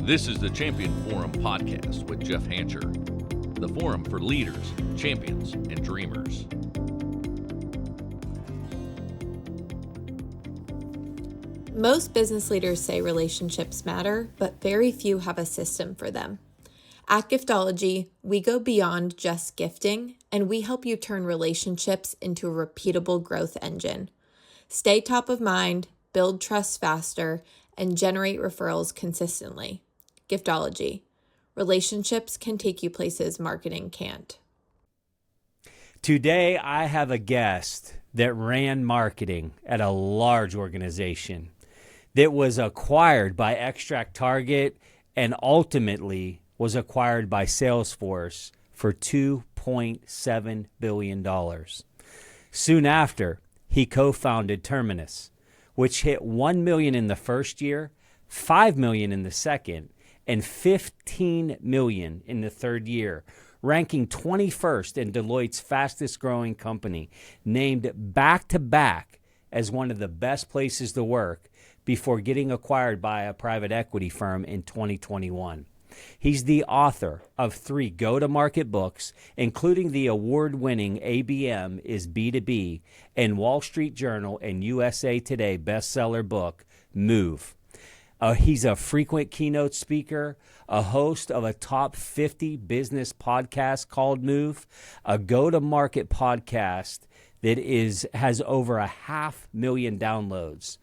This is the Champion Forum podcast with Jeff Hancher, the forum for leaders, champions, and dreamers. Most business leaders say relationships matter, but very few have a system for them. At Giftology, we go beyond just gifting, and we help you turn relationships into a repeatable growth engine. Stay top of mind, build trust faster, and generate referrals consistently. Giftology. Relationships can take you places marketing can't. Today, I have a guest that ran marketing at a large organization that was acquired by Extract Target and ultimately was acquired by Salesforce for $2.7 billion. Soon after, he co-founded Terminus, which hit $1 million in the first year, $5 million in the second, and $15 million in the third year, ranking 21st in Deloitte's fastest growing company, named back-to-back as one of the best places to work before getting acquired by a private equity firm in 2021. He's the author of 3 go-to-market books, including the award-winning ABM is B2B and Wall Street Journal and USA Today bestseller book, Move. He's a frequent keynote speaker, a host of a top 50 business podcast called Move, a go-to-market podcast that has over 500,000 downloads.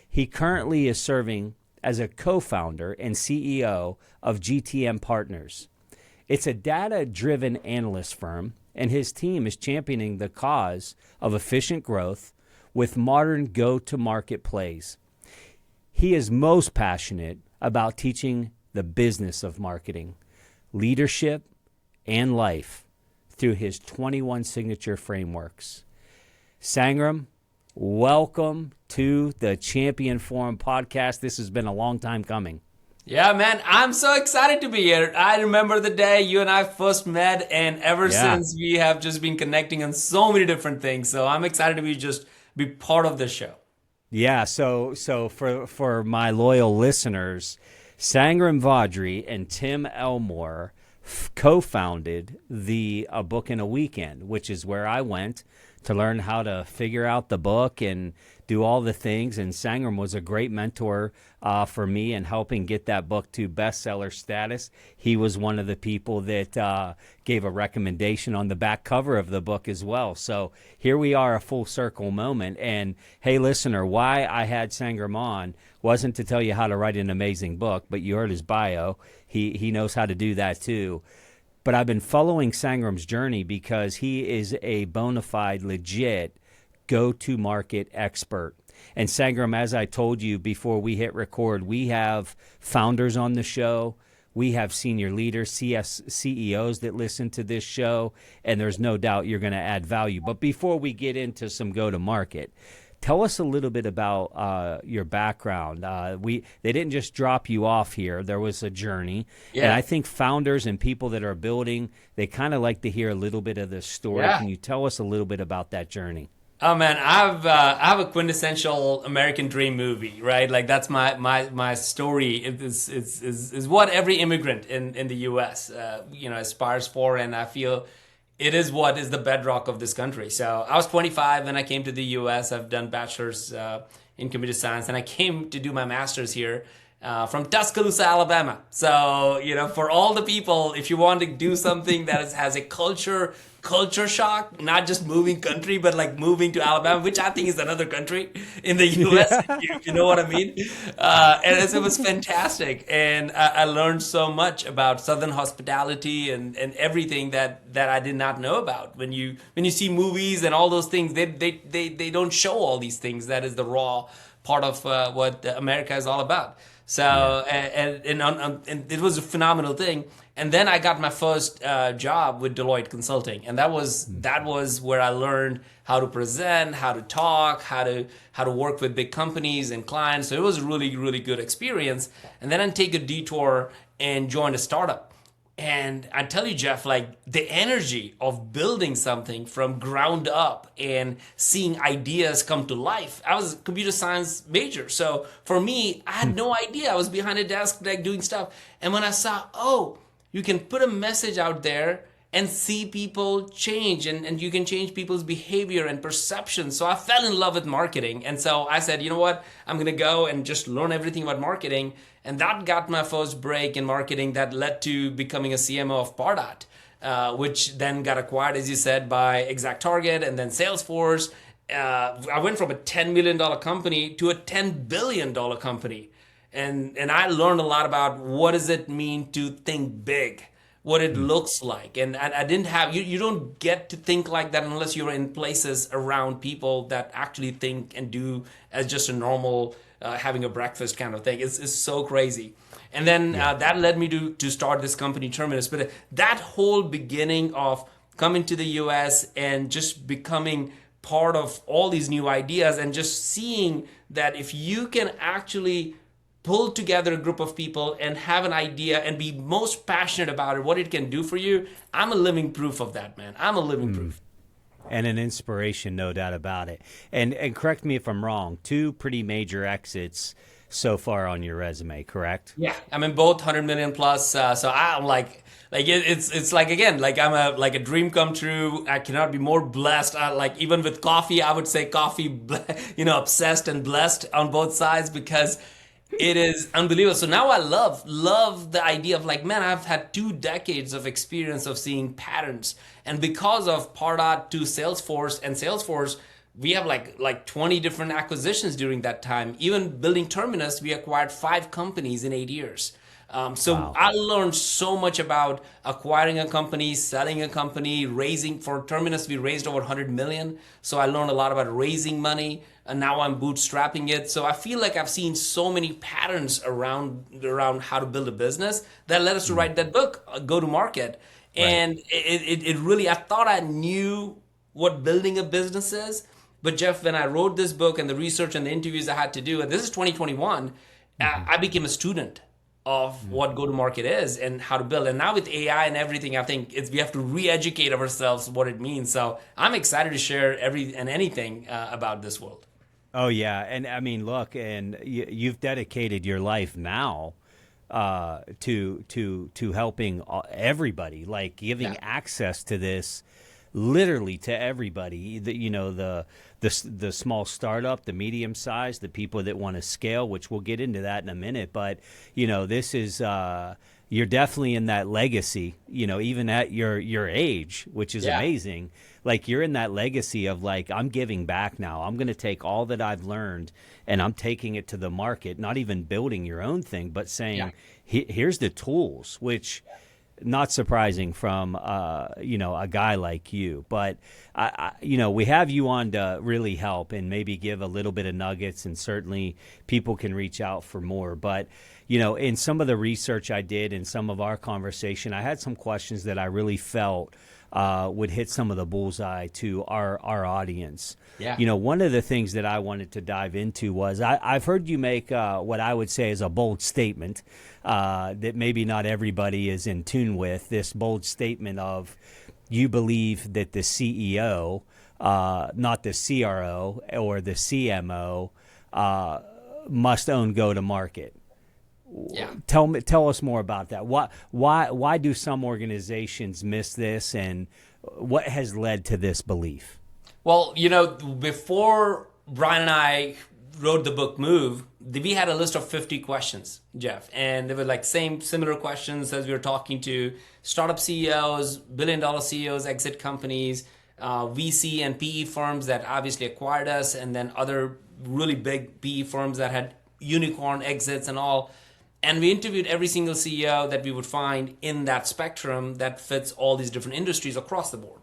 He currently is serving as a co-founder and CEO of GTM Partners. It's a data-driven analyst firm, and his team is championing the cause of efficient growth with modern go-to-market plays. He is most passionate about teaching the business of marketing, leadership, and life through his 21 signature frameworks. Sangram, welcome to the Champion Forum podcast. This has been a long time coming. Yeah, man, I'm so excited to be here. I remember the day you and I first met, and ever since we have just been connecting on so many different things. So I'm excited to be part of the show. Yeah, so for my loyal listeners, Sangram Vajre and Tim Elmore co-founded the A Book in a Weekend, which is where I went to learn how to figure out the book and do all the things. And Sangram was a great mentor for me in helping get that book to bestseller status. He was one of the people that gave a recommendation on the back cover of the book as well. So here we are, a full circle moment. And hey, listener, why I had Sangram on wasn't to tell you how to write an amazing book, but you heard his bio. He knows how to do that too. But I've been following Sangram's journey because he is a bona fide, legit go-to-market expert. And Sangram, as I told you before we hit record, we have founders on the show. We have senior leaders, CEOs that listen to this show, and there's no doubt you're going to add value. But before we get into some go-to-market, tell us a little bit about your background. They didn't just drop you off here. There was a journey. Yeah. And I think founders and people that are building, they kind of like to hear a little bit of the story. Yeah. Can you tell us a little bit about that journey? Oh man, I have a quintessential American dream movie, right? Like that's my story. It is what every immigrant in the U.S. Aspires for, and I feel it is what is the bedrock of this country. So I was 25 when I came to the U.S. I've done bachelor's in computer science, and I came to do my master's here from Tuscaloosa, Alabama. So, for all the people, if you want to do something that has a culture shock, not just moving country, but like moving to Alabama, which I think is another country in the U.S., if you know what I mean. And it was fantastic. And I learned so much about Southern hospitality and everything that I did not know about. When you see movies and all those things, they don't show all these things. That is the raw part of what America is all about. So, and it was a phenomenal thing. And then I got my first job with Deloitte Consulting, and that was where I learned how to present, how to talk, how to work with big companies and clients. So it was a really, really good experience. And then I take a detour and joined a startup. And I tell you, Jeff, like the energy of building something from ground up and seeing ideas come to life. I was a computer science major. So for me, I had no idea. I was behind a desk like doing stuff. And when I saw, oh, you can put a message out there and see people change, and you can change people's behavior and perception. So I fell in love with marketing. And so I said, you know what? I'm going to go and just learn everything about marketing. And that got my first break in marketing that led to becoming a CMO of Pardot, which then got acquired, as you said, by ExactTarget and then Salesforce. I went from a $10 million company to a $10 billion company. And I learned a lot about what does it mean to think big, what it looks like. And I didn't have, you don't get to think like that unless you're in places around people that actually think and do as just a normal having a breakfast kind of thing. It's so crazy. And then that led me to start this company, Terminus. But that whole beginning of coming to the US and just becoming part of all these new ideas and just seeing that if you can actually pull together a group of people and have an idea and be most passionate about it, what it can do for you, I'm a living proof of that, man. I'm a living proof. And an inspiration, no doubt about it. And correct me if I'm wrong, 2 pretty major exits so far on your resume, correct? Yeah, I'm in both 100 million plus. So I'm it's like, again, like I'm a dream come true. I cannot be more blessed. Like even with coffee, I would say coffee, obsessed and blessed on both sides because it is unbelievable. So now I love the idea of like, man, I've had 2 decades of experience of seeing patterns. And because of Pardot to Salesforce and Salesforce, we have like 20 different acquisitions during that time. Even building Terminus, we acquired 5 companies in 8 years. Wow. I learned so much about acquiring a company, selling a company, raising. For Terminus, we raised over 100 million. So I learned a lot about raising money, and now I'm bootstrapping it. So I feel like I've seen so many patterns around how to build a business that led us to write that book, Go to Market. Right. And it really, I thought I knew what building a business is. But Jeff, when I wrote this book and the research and the interviews I had to do, and this is 2021, I became a student of what go-to-market is and how to build. And now with AI and everything, I think we have to re-educate ourselves what it means. So I'm excited to share anything about this world. Oh, yeah. And I mean, look, and you've dedicated your life now to helping everybody, like giving access to this literally to everybody. The small startup, the medium size, the people that want to scale, which we'll get into that in a minute. But this is you're definitely in that legacy. Even at your age, which is amazing. Like you're in that legacy of like, I'm giving back now. I'm going to take all that I've learned and I'm taking it to the market. Not even building your own thing, but saying, here's the tools, which. Not surprising from a guy like you, but we have you on to really help and maybe give a little bit of nuggets, and certainly people can reach out for more. But in some of the research I did in some of our conversation, I had some questions that I really felt would hit some of the bullseye to our audience. Yeah. One of the things that I wanted to dive into was I've heard you make what I would say is a bold statement that maybe not everybody is in tune with. This bold statement of you believe that the CEO, not the CRO or the CMO, must own go-to-market. Yeah. Tell us more about that. Why do some organizations miss this, and what has led to this belief? Well, before Brian and I wrote the book Move, we had a list of 50 questions, Jeff, and they were like similar questions as we were talking to startup CEOs, billion-dollar CEOs, exit companies, VC and PE firms that obviously acquired us, and then other really big PE firms that had unicorn exits and all. And we interviewed every single CEO that we would find in that spectrum that fits all these different industries across the board.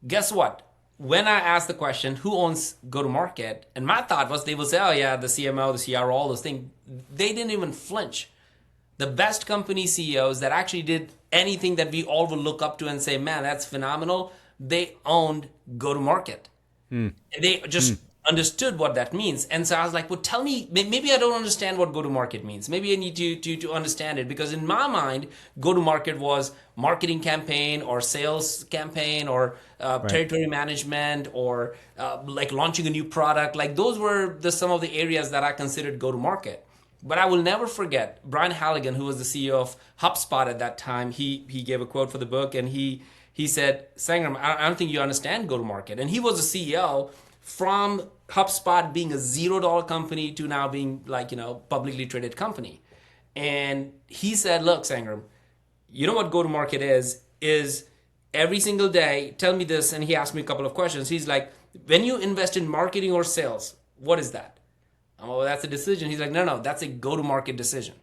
Guess what? When I asked the question, who owns go-to-market? And my thought was they will say, oh yeah, the CMO, the CRO, all those things. They didn't even flinch. The best company CEOs that actually did anything that we all would look up to and say, man, that's phenomenal. They owned go-to-market. They just understood what that means. And so I was like, well, tell me, maybe I don't understand what go-to-market means. Maybe I need to understand it, because in my mind, go-to-market was marketing campaign or sales campaign or territory management or like launching a new product. Like those were some of the areas that I considered go-to-market. But I will never forget Brian Halligan, who was the CEO of HubSpot at that time. He gave a quote for the book, and he said, Sangram, I don't think you understand go-to-market. And he was a CEO from HubSpot being a $0 company to now being like, publicly traded company. And he said, look, Sangram, you know what go-to-market is every single day, tell me this. And he asked me a couple of questions. He's like, when you invest in marketing or sales, what is that? Oh, that's a decision. He's like, no, that's a go-to-market decision.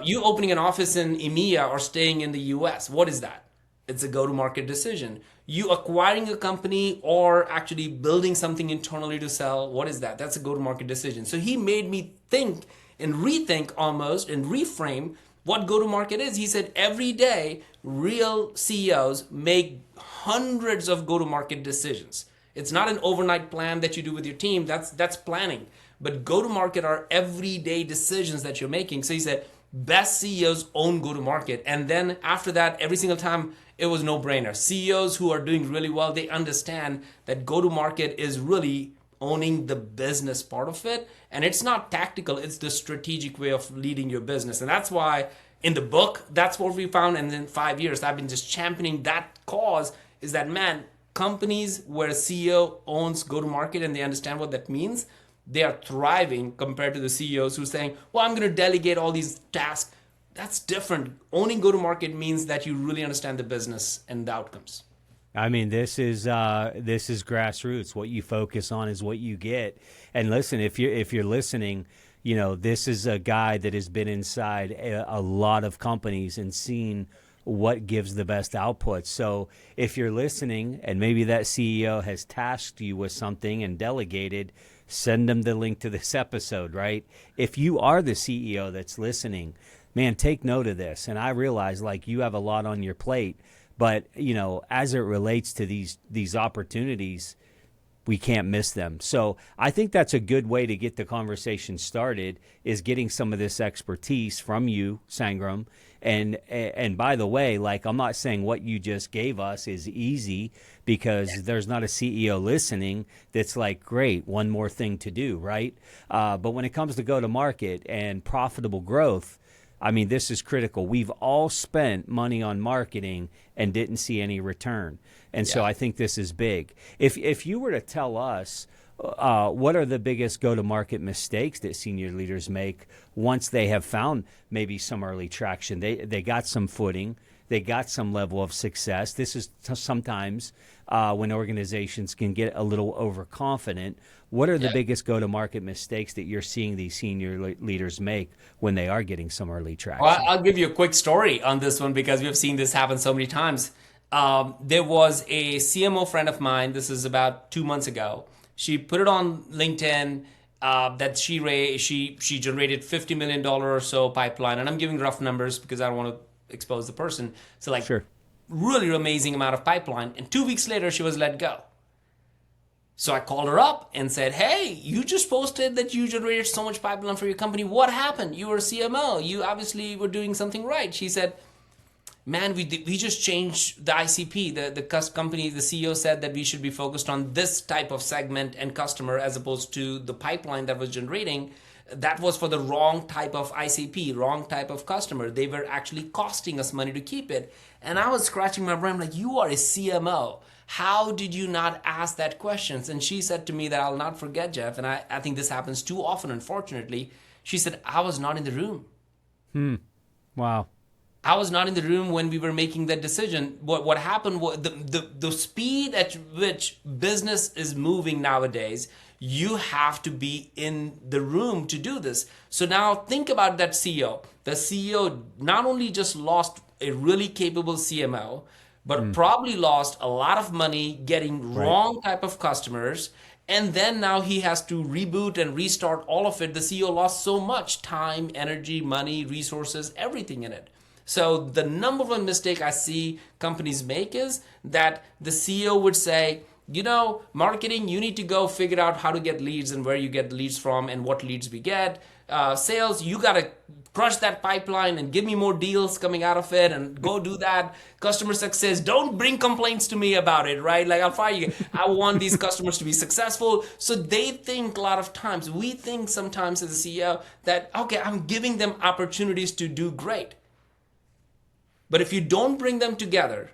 You opening an office in EMEA or staying in the US, what is that? It's a go-to-market decision. You acquiring a company or actually building something internally to sell, what is that? That's a go-to-market decision. So he made me think and rethink almost and reframe what go-to-market is. He said every day, real CEOs make hundreds of go-to-market decisions. It's not an overnight plan that you do with your team. That's planning. But go-to-market are everyday decisions that you're making. So he said, best CEOs own go-to-market. And then after that, every single time, it was no-brainer. CEOs who are doing really well, they understand that go-to-market is really owning the business part of it. And it's not tactical, it's the strategic way of leading your business. And that's why in the book, that's what we found. And in 5 years, I've been just championing that cause, is that, man, companies where a CEO owns go-to-market and they understand what that means, they are thriving compared to the CEOs who are saying, well, I'm going to delegate all these tasks. That's different. Owning go-to-market means that you really understand the business and the outcomes. I mean, this is grassroots. What you focus on is what you get. And listen, if you're listening, this is a guy that has been inside a lot of companies and seen what gives the best output. So if you're listening and maybe that CEO has tasked you with something and delegated, send them the link to this episode, right? If you are the CEO that's listening, man, take note of this. And I realize like you have a lot on your plate, but as it relates to these opportunities, we can't miss them. So I think that's a good way to get the conversation started, is getting some of this expertise from you, Sangram. And by the way, like, I'm not saying what you just gave us is easy, because there's not a CEO listening that's like, great, one more thing to do, right? But when it comes to go-to-market and profitable growth, I mean, this is critical. We've all spent money on marketing and didn't see any return. And so I think this is big. If you were to tell us, what are the biggest go-to-market mistakes that senior leaders make once they have found maybe some early traction? They got some footing. They got some level of success. This is sometimes when organizations can get a little overconfident. What are the biggest go-to-market mistakes that you're seeing these senior leaders make when they are getting some early traction? Well, I'll give you a quick story on this one, because we've seen this happen so many times. There was a CMO friend of mine, this is about 2 months ago. She put it on LinkedIn that she generated $50 million or so pipeline. And I'm giving rough numbers because I don't want to expose the person. So like, sure, really amazing amount of pipeline. And 2 weeks later, she was let go. So I called her up and said, hey, you just posted that you generated so much pipeline for your company. What happened? You were a CMO. You obviously were doing something right. She said, man, we just changed the ICP. The company, the CEO said that we should be focused on this type of segment and customer as opposed to the pipeline that was generating. That was for the wrong type of ICP, wrong type of customer. They were actually costing us money to keep it. And I was scratching my brain like, you are a CMO. How did you not ask that question? And she said to me that I'll not forget, Jeff, and I think this happens too often, unfortunately. She said, I was not in the room. Wow. I was not in the room when we were making that decision. What happened was the speed at which business is moving nowadays, you have to be in the room to do this. So now think about that CEO. The CEO not only just lost a really capable CMO, but probably lost a lot of money getting wrong type of customers. And then now he has to reboot and restart all of it. The CEO lost so much time, energy, money, resources, everything in it. So the number one mistake I see companies make is that the CEO would say, marketing, you need to go figure out how to get leads and where you get leads from and what leads we get. Sales, you got to crush that pipeline and give me more deals coming out of it and go do that. Customer success, don't bring complaints to me about it, right? Like, I'll fire you. I want these customers to be successful. So they think a lot of times, we think sometimes as a CEO that, okay, I'm giving them opportunities to do great. But if you don't bring them together,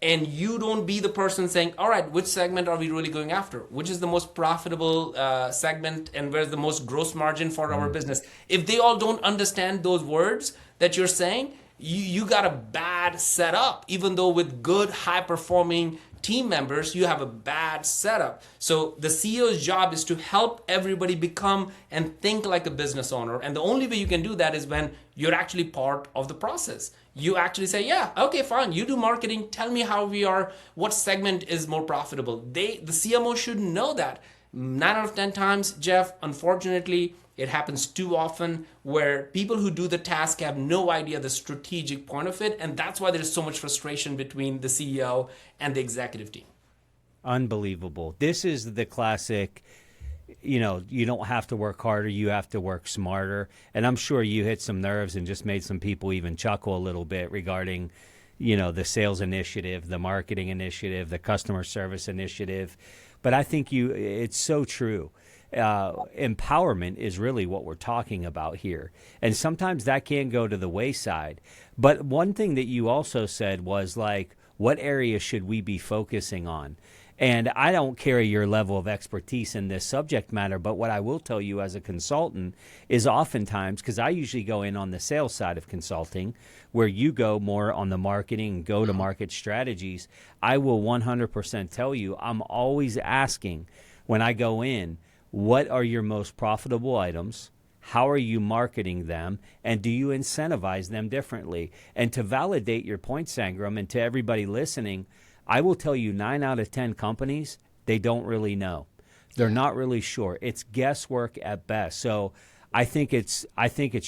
and you don't be the person saying, all right, which segment are we really going after? Which is the most profitable segment, and where's the most gross margin for our business? If they all don't understand those words that you're saying, you got a bad setup. Even though with good, high-performing team members, you have a bad setup. So the CEO's job is to help everybody become and think like a business owner. And the only way you can do that is when you're actually part of the process. You actually say, yeah, okay, fine. You do marketing. Tell me what segment is more profitable. The CMO should know that. 9 out of 10 times, Jeff, unfortunately, it happens too often where people who do the task have no idea the strategic point of it. And that's why there's so much frustration between the CEO and the executive team. Unbelievable. This is the classic, you don't have to work harder, you have to work smarter. And I'm sure you hit some nerves and just made some people even chuckle a little bit regarding, the sales initiative, the marketing initiative, the customer service initiative. But I think it's so true. Empowerment is really what we're talking about here. And sometimes that can go to the wayside. But one thing that you also said was like, what area should we be focusing on? And I don't carry your level of expertise in this subject matter, but what I will tell you as a consultant is oftentimes, because I usually go in on the sales side of consulting, where you go more on the marketing and go-to-market strategies, I will 100% tell you, I'm always asking when I go in, what are your most profitable items? How are you marketing them? And do you incentivize them differently? And to validate your point, Sangram, and to everybody listening, I will tell you 9 out of 10 companies, they don't really know. They're not really sure. It's guesswork at best. So I think it's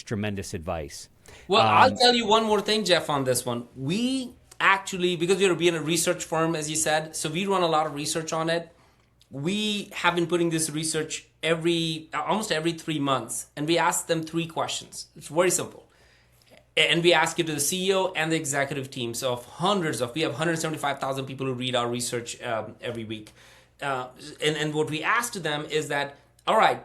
tremendous advice. Well, I'll tell you one more thing, Jeff, on this one. We actually, because we're being a research firm, as you said, so we run a lot of research on it. We have been putting this research almost every 3 months, and we ask them 3 questions. It's very simple. And we ask it to the CEO and the executive teams of we have 175,000 people who read our research every week. And what we ask to them is that, all right,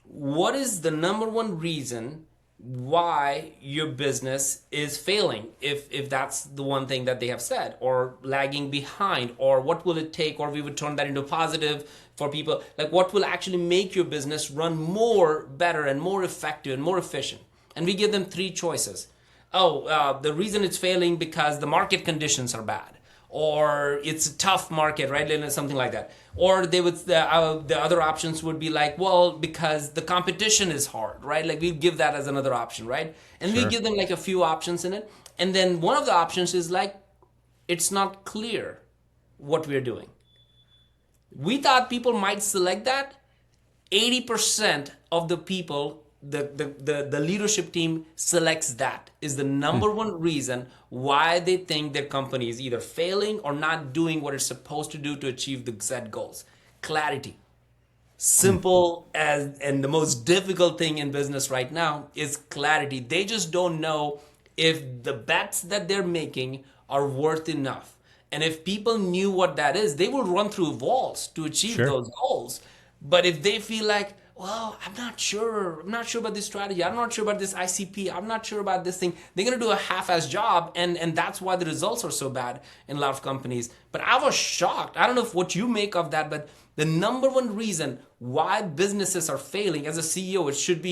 what is the number one reason why your business is failing, if that's the one thing that they have said, or lagging behind, or what will it take, or we would turn that into positive for people, like what will actually make your business run better and more effective and more efficient. And we give them 3 choices. The reason it's failing because the market conditions are bad, or it's a tough market, right? Something like that. Or they would the other options would be like, well, because the competition is hard, right? Like we give that as another option, right? And Sure. we give them like a few options in it. And then one of the options is like, it's not clear what we're doing. We thought people might select that. 80% of the people, the leadership team selects that is the number one reason why they think their company is either failing or not doing what it's supposed to do to achieve the set goals. Clarity. Simple as, and the most difficult thing in business right now is clarity. They just don't know if the bets that they're making are worth enough. And if people knew what that is, they will run through walls to achieve Sure. those goals. But if they feel like, well, I'm not sure about this strategy, I'm not sure about this ICP, I'm not sure about this thing, they're going to do a half-ass job, and that's why the results are so bad in a lot of companies. But I was shocked. I don't know what you make of that, but the number one reason why businesses are failing, as a CEO, it should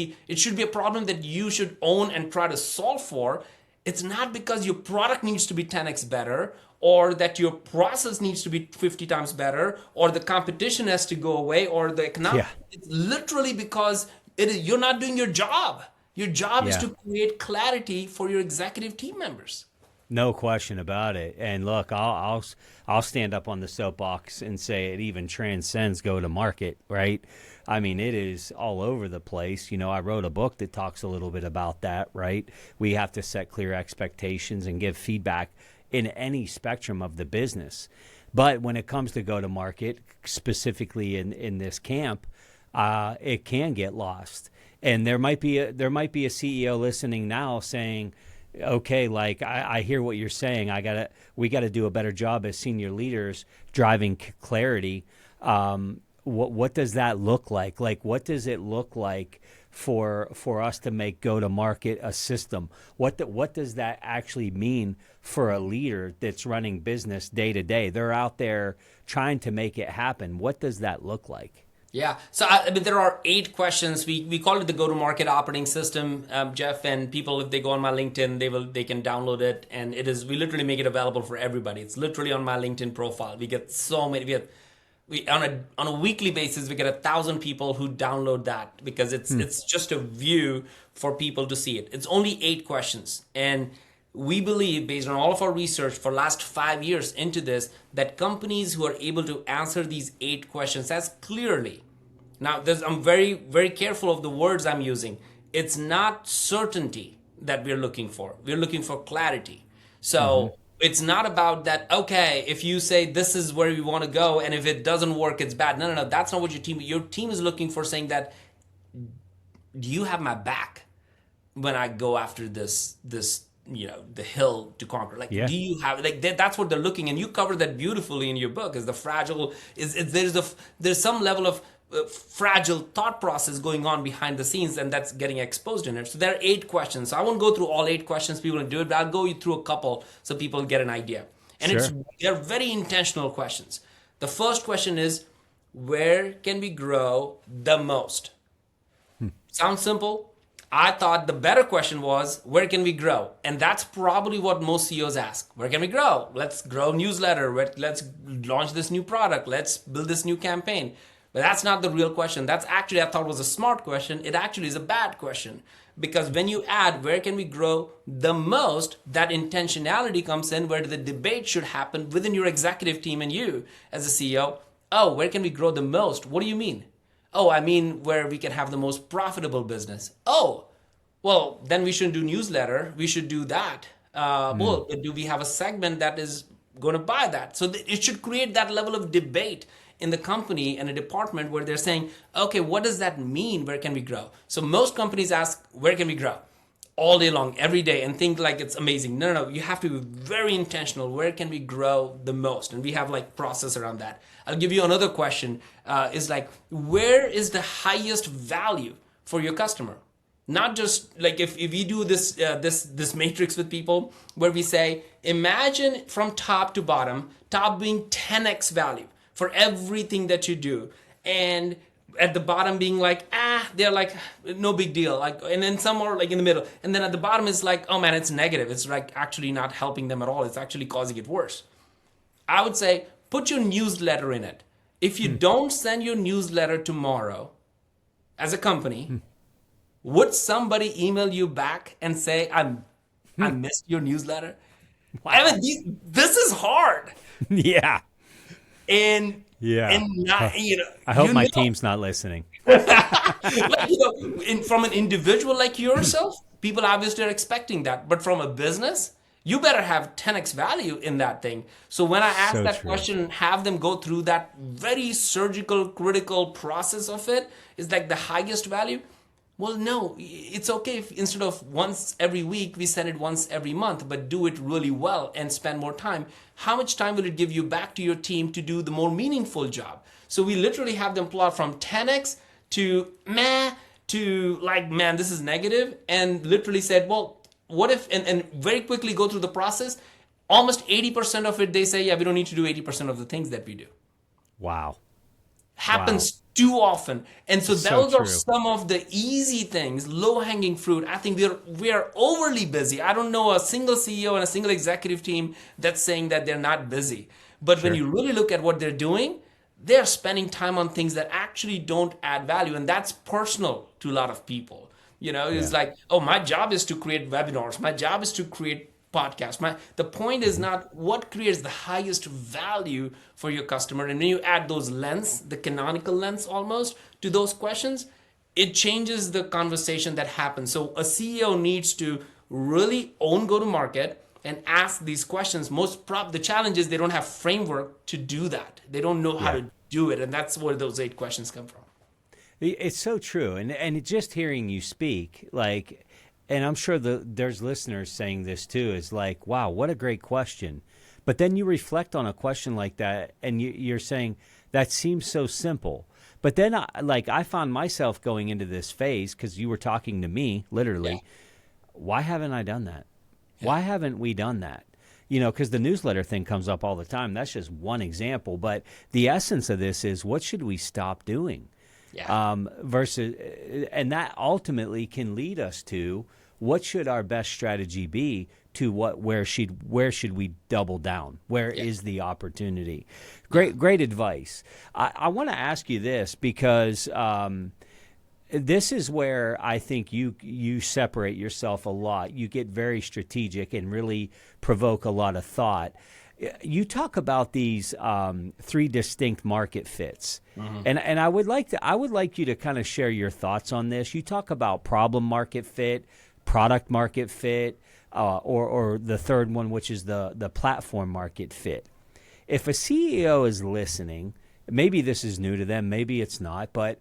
be a problem that you should own and try to solve for. It's not because your product needs to be 10x better, or that your process needs to be 50 times better, or the competition has to go away, or the economic. Yeah. It's literally because you're not doing your job. Your job is Yeah. to create clarity for your executive team members. No question about it. And look, I'll stand up on the soapbox and say it even transcends go to market, right? I mean, it is all over the place. I wrote a book that talks a little bit about that, right? We have to set clear expectations and give feedback in any spectrum of the business. But when it comes to go to market, specifically in this camp, it can get lost. And there might be a CEO listening now saying, okay, like I hear what you're saying. We gotta do a better job as senior leaders driving clarity. What does that look like? Like, what does it look like for us to make go to market a system? What does that actually mean for a leader that's running business day to day? They're out there trying to make it happen. What does that look like? Yeah. So I mean, there are 8 questions. We call it the go-to-market operating system, Jeff. And people, if they go on my LinkedIn, they can download it. And we literally make it available for everybody. It's literally on my LinkedIn profile. We get so many. On a weekly basis, we get 1,000 people who download that because it's just a view for people to see it. It's only 8 questions, and we believe, based on all of our research for last 5 years into this, that companies who are able to answer these 8 questions as clearly. Now, I'm very, very careful of the words I'm using. It's not certainty that we're looking for. We're looking for clarity. So it's not about that, okay, if you say this is where we want to go, and if it doesn't work, it's bad. No. That's not what your team is looking for, saying that, do you have my back when I go after this the hill to conquer? Like, do you have, like, that's what they're looking, and you cover that beautifully in your book. Is the fragile, there's some level of fragile thought process going on behind the scenes, and that's getting exposed in it. So there are 8 questions. So I won't go through all 8 questions. People will do it, but I'll go through a couple so people get an idea. And they're very intentional questions. The first question is, where can we grow the most? Sounds simple. I thought the better question was, where can we grow? And that's probably what most CEOs ask. Where can we grow? Let's grow newsletter. Let's launch this new product. Let's build this new campaign. But that's not the real question. That's actually, I thought, was a smart question. It actually is a bad question. Because when you add, where can we grow the most, that intentionality comes in, where the debate should happen within your executive team and you as a CEO. Oh, where can we grow the most? What do you mean? Oh, I mean where we can have the most profitable business. Oh, well, then we shouldn't do newsletter. We should do that. Well, do we have a segment that is going to buy that? So it should create that level of debate in the company and a department where they're saying, okay, what does that mean? Where can we grow? So most companies ask, where can we grow? All day long, every day, and think like it's amazing. No. You have to be very intentional. Where can we grow the most? And we have like process around that. I'll give you another question. Is like, where is the highest value for your customer? Not just like if you do this matrix with people where we say, imagine from top to bottom, top being 10x value for everything that you do, and at the bottom being like, they're like, no big deal, like, and then some are like in the middle, and then at the bottom is like, oh man, it's negative, it's like actually not helping them at all, it's actually causing it worse. I would say put your newsletter in it. If you don't send your newsletter tomorrow as a company, would somebody email you back and say, I missed your newsletter? Wow. I mean, this is hard. Yeah. And not, I hope my team's not listening. Like, from an individual like yourself, people obviously are expecting that. But from a business, you better have 10x value in that thing. So when I ask that question, have them go through that very surgical, critical process of it, is like the highest value. Well, no, it's okay if instead of once every week, we send it once every month, but do it really well and spend more time. How much time will it give you back to your team to do the more meaningful job? So we literally have them plot from 10x to meh to like, man, this is negative, and literally said, well, what if, and very quickly go through the process. Almost 80% of it, they say, yeah, we don't need to do 80% of the things that we do. Wow. Happens too often. And so those are some of the easy things, low-hanging fruit. I think we are overly busy. I don't know a single CEO and a single executive team that's saying that they're not busy. But when you really look at what they're doing, they're spending time on things that actually don't add value. And that's personal to a lot of people. It's like, oh, my job is to create webinars. My job is to create podcasts. The point is not what creates the highest value for your customer. And when you add those lens, the canonical lens almost, to those questions, it changes the conversation that happens. So a CEO needs to really own go-to-market, and ask these questions. The challenge is they don't have framework to do that. They don't know how to do it, and that's where those 8 questions come from. It's so true, and just hearing you speak, like, and I'm sure there's listeners saying this too, is like, wow, what a great question. But then you reflect on a question like that, and you're saying that seems so simple. But then, I found myself going into this phase because you were talking to me, literally. Yeah. Why haven't I done that? Yeah. Why haven't we done that? Because the newsletter thing comes up all the time. That's just one example. But the essence of this is, what should we stop doing? Yeah. Versus, and that ultimately can lead us to, what should our best strategy be to where should we double down? Where is the opportunity? Great advice. I want to ask you this because this is where I think you separate yourself a lot. You get very strategic and really provoke a lot of thought. You talk about these 3 distinct market fits, and I would like you to kind of share your thoughts on this. You talk about problem market fit, product market fit, or the third one, which is the platform market fit. If a CEO is listening, maybe this is new to them, maybe it's not, but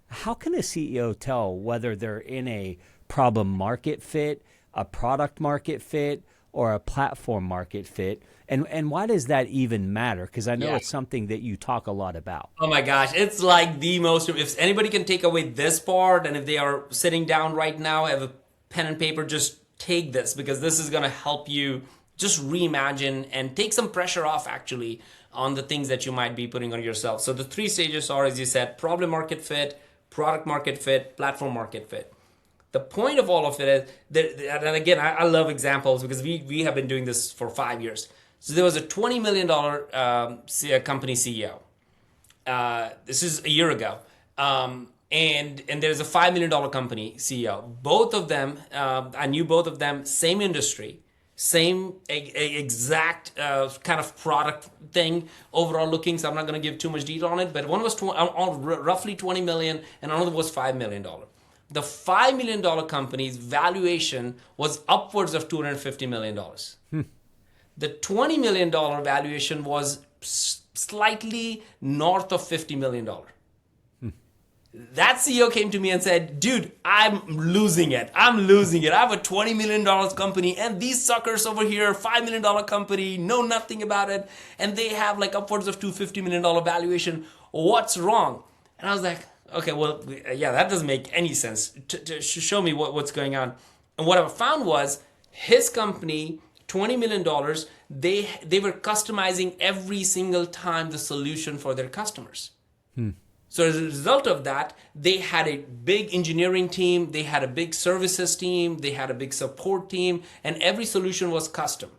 how can a CEO tell whether they're in a problem market fit, a product market fit, or a platform market fit? And why does that even matter? Because I know it's something that you talk a lot about. Oh my gosh, it's like the most, if anybody can take away this part, and if they are sitting down right now, have a pen and paper, just take this, because this is going to help you just reimagine and take some pressure off actually on the things that you might be putting on yourself. So the 3 stages are, as you said, problem market fit, product market fit, platform market fit. The point of all of it is that, and again, I love examples because we have been doing this for 5 years. So there was a $20 million company CEO. This is a year ago. And there's a $5 million company CEO. Both of them, I knew both of them, same industry, same exact kind of product thing, overall looking. So I'm not going to give too much detail on it. But one was roughly 20 million, and another was $5 million. The $5 million company's valuation was upwards of $250 million. The $20 million valuation was slightly north of $50 million. That CEO came to me and said, dude, I'm losing it. I have a $20 million company, and these suckers over here, $5 million company, know nothing about it, and they have like upwards of $250 million valuation. What's wrong? And I was like, okay, well, yeah, that doesn't make any sense. To show me what's going on. And what I found was his company, $20 million, they were customizing every single time the solution for their customers. So as a result of that, they had a big engineering team, they had a big services team, they had a big support team, and every solution was custom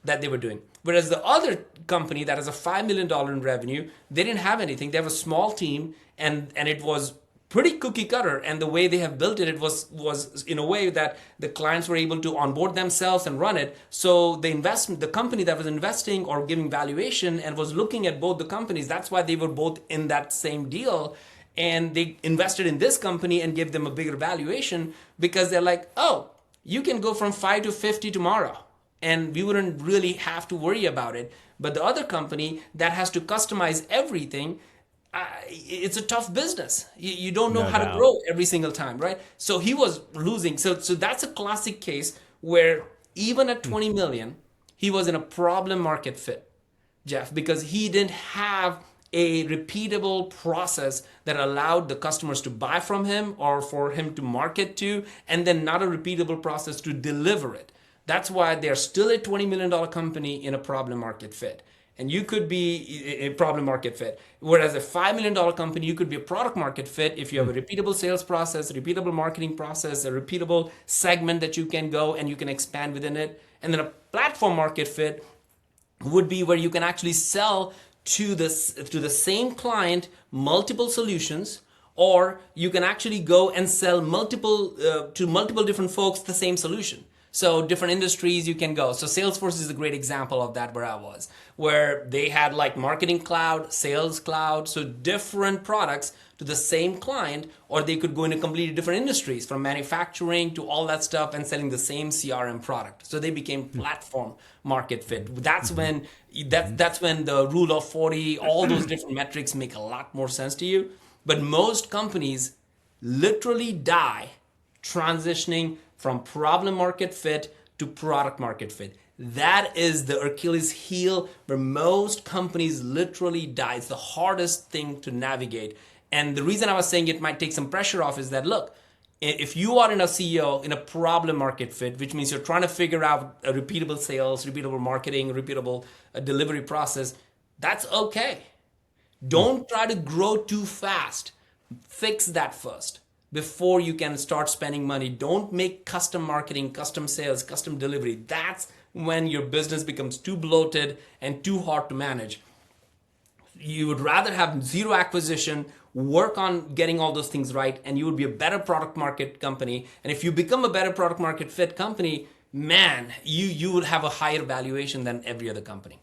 that they were doing. Whereas the other company that has a $5 million in revenue, they didn't have anything. They have a small team, and it was pretty cookie cutter. And the way they have built it was in a way that the clients were able to onboard themselves and run it. So the company that was investing or giving valuation and was looking at both the companies, that's why they were both in that same deal. And they invested in this company and gave them a bigger valuation because they're like, oh, you can go from 5 to 50 tomorrow. And we wouldn't really have to worry about it. But the other company that has to customize everything, it's a tough business. You don't know how to grow every single time, right? So he was losing. So that's a classic case where even at 20 million, he was in a problem market fit, Jeff, because he didn't have a repeatable process that allowed the customers to buy from him or for him to market to, and then not a repeatable process to deliver it. That's why they're still a $20 million company in a problem market fit. And you could be a problem market fit. Whereas a $5 million company, you could be a product market fit if you have a repeatable sales process, a repeatable marketing process, a repeatable segment that you can go and you can expand within it. And then a platform market fit would be where you can actually sell to the same client multiple solutions, or you can actually go and sell to multiple different folks the same solution. So different industries you can go. So Salesforce is a great example of that where I was, where they had like marketing cloud, sales cloud, so different products to the same client, or they could go into completely different industries from manufacturing to all that stuff and selling the same CRM product. So they became platform market fit. That's when the rule of 40, all those different metrics make a lot more sense to you. But most companies literally die transitioning from problem market fit to product market fit. That is the Achilles heel where most companies literally die. It's the hardest thing to navigate. And the reason I was saying it might take some pressure off is that, look, if you are in a CEO in a problem market fit, which means you're trying to figure out a repeatable sales, repeatable marketing, repeatable delivery process, that's okay. Don't try to grow too fast. Fix that first before you can start spending money. Don't make custom marketing, custom sales, custom delivery. That's when your business becomes too bloated and too hard to manage. You would rather have zero acquisition, work on getting all those things right, and you would be a better product market company. And if you become a better product market fit company, man, you would have a higher valuation than every other company.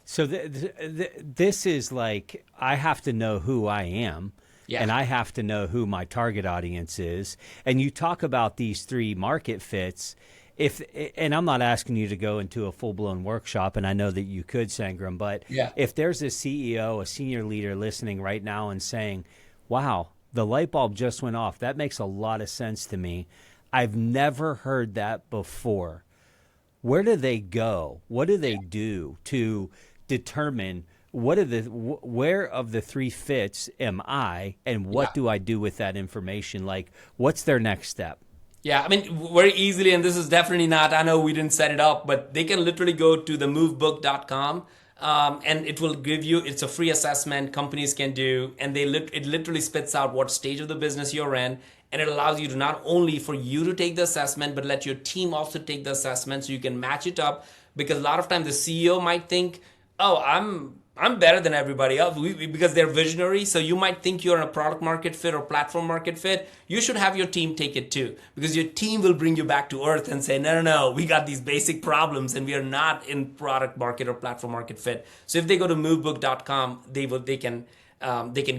So this is like, I have to know who I am. Yeah. And I have to know who my target audience is. And you talk about these three market fits. And I'm not asking you to go into a full-blown workshop, and I know that you could, Sangram, but if there's a CEO, a senior leader listening right now and saying, wow, the light bulb just went off, that makes a lot of sense to me. I've never heard that before. Where do they go? What do they do to determine where of the three fits am I, and what do I do with that information? Like, what's their next step? Yeah, I mean, very easily, and this is definitely not, I know we didn't set it up, but they can literally go to themovebook.com and it will give you, it's a free assessment companies can do, and it literally spits out what stage of the business you're in, and it allows you to not only for you to take the assessment, but let your team also take the assessment so you can match it up, because a lot of times the CEO might think, oh, I'm better than everybody else because they're visionary. So you might think you're in a product market fit or platform market fit. You should have your team take it too, because your team will bring you back to earth and say, no, we got these basic problems and we are not in product market or platform market fit. So if they go to movebook.com, they can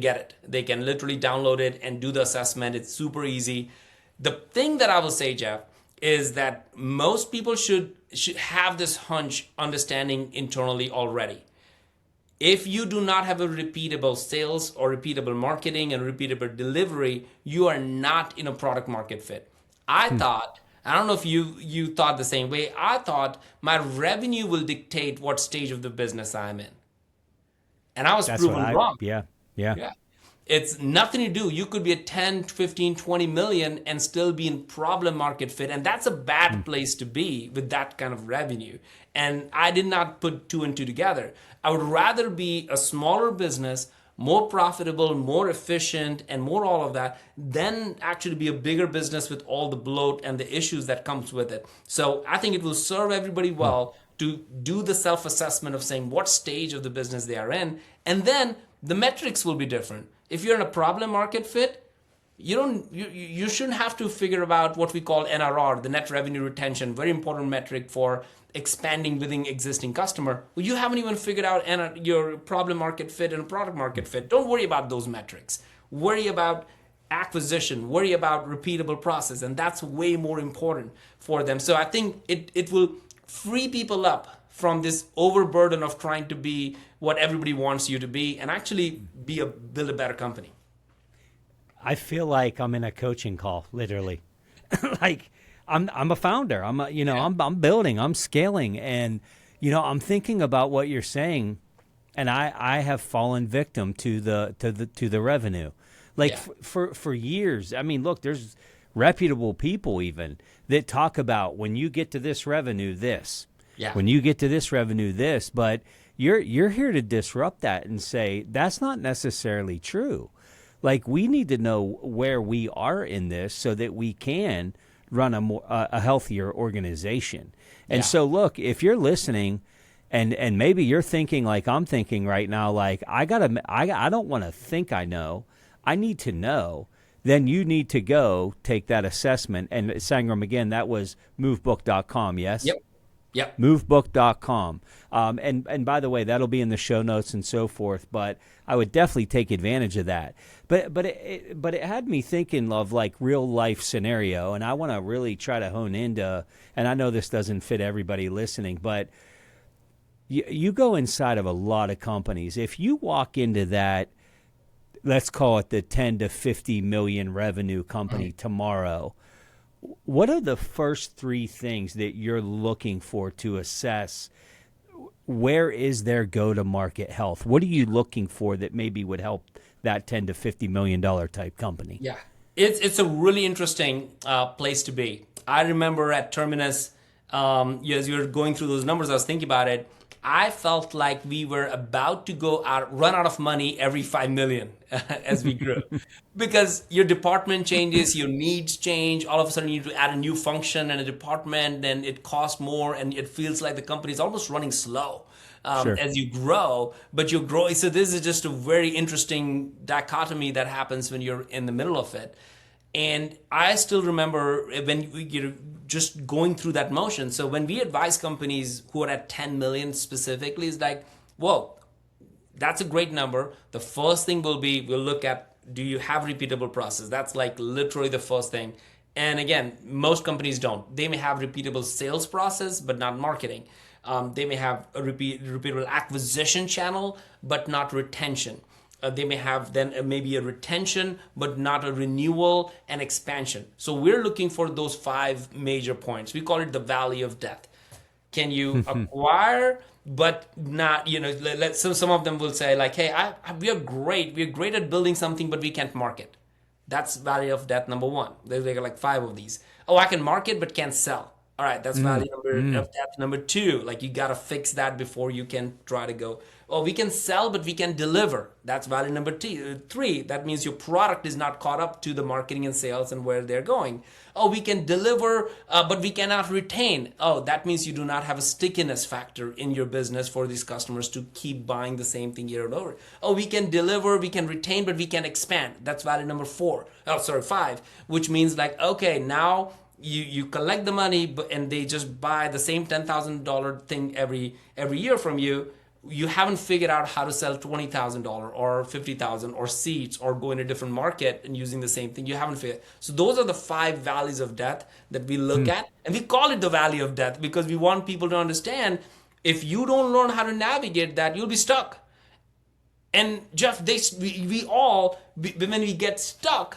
get it. They can literally download it and do the assessment. It's super easy. The thing that I will say, Jeff, is that most people should have this hunch understanding internally already. If you do not have a repeatable sales or repeatable marketing and repeatable delivery, you are not in a product market fit. I thought, I don't know if you thought the same way, I thought my revenue will dictate what stage of the business I'm in. And I was proven wrong. Yeah. It's nothing to do. You could be at 10, 15, 20 million and still be in problem market fit. And that's a bad place to be with that kind of revenue. And I did not put two and two together. I would rather be a smaller business, more profitable, more efficient, and more all of that, than actually be a bigger business with all the bloat and the issues that comes with it. So I think it will serve everybody well to do the self-assessment of saying what stage of the business they are in. And then the metrics will be different. If you're in a problem market fit, you shouldn't have to figure out what we call NRR, the net revenue retention, very important metric for expanding within existing customer. Well, you haven't even figured out your problem market fit and product market fit. Don't worry about those metrics. Worry about acquisition, worry about repeatable process, and that's way more important for them. So I think it will free people up from this overburden of trying to be what everybody wants you to be and actually build a better company. I feel like I'm in a coaching call, literally. Like I'm a founder. I'm building, I'm scaling, and I'm thinking about what you're saying, and I have fallen victim to the revenue. Like for years. I mean, look, there's reputable people even that talk about when you get to this revenue, this. Yeah. When you get to this revenue, this, but you're here to disrupt that and say that's not necessarily true. Like, we need to know where we are in this so that we can run a healthier organization. And so, look, if you're listening, and maybe you're thinking like I'm thinking right now, like I don't want to think I know. I need to know then you need to go take that assessment. And Sangram, again, that was movebook.com, yes? Yep. Movebook.com. And by the way, that'll be in the show notes and so forth, but I would definitely take advantage of that. But it had me thinking of like real life scenario, and I want to really try to hone into, and I know this doesn't fit everybody listening, but you go inside of a lot of companies. If you walk into that, let's call it the 10 to 50 million revenue company tomorrow, what are the first three things that you're looking for to assess where is their go-to-market health? What are you looking for that maybe would help that 10 to $50 million type company? Yeah, it's a really interesting place to be. I remember at Terminus, as you were going through those numbers, I was thinking about it. I felt like we were about to run out of money every 5 million as we grew. Because your department changes, your needs change, all of a sudden you need to add a new function and a department, and it costs more, and it feels like the company is almost running slow as you grow, but you're growing. So this is just a very interesting dichotomy that happens when you're in the middle of it. And I still remember when just going through that motion. So when we advise companies who are at 10 million specifically, it's like, whoa, that's a great number. The first thing will be, we'll look at, do you have repeatable process? That's like literally the first thing. And again, most companies don't. They may have repeatable sales process, but not marketing. They may have a repeatable acquisition channel, but not retention. They may have then maybe a retention, but not a renewal and expansion. So we're looking for those 5 major points. We call it the valley of death. Can you acquire, but not, some of them will say like, hey, we are great. We're great at building something, but we can't market. That's valley of death number 1. There's like 5 of these. Oh, I can market, but can't sell. All right, that's value of death number 2. Like you got to fix that before you can try to go. Oh, we can sell, but we can deliver. That's value number 3. That means your product is not caught up to the marketing and sales and where they're going. Oh, we can deliver, but we cannot retain. Oh, that means you do not have a stickiness factor in your business for these customers to keep buying the same thing year and over. Oh, we can deliver, we can retain, but we can expand. That's value number 5, which means like, okay, now you collect the money, and they just buy the same $10,000 thing every year from you. You haven't figured out how to sell $20,000 or $50,000 or seats or go in a different market and using the same thing. You haven't figured. So those are the 5 valleys of death that we look at, and we call it the valley of death because we want people to understand if you don't learn how to navigate that, you'll be stuck. And Jeff, we all, when we get stuck,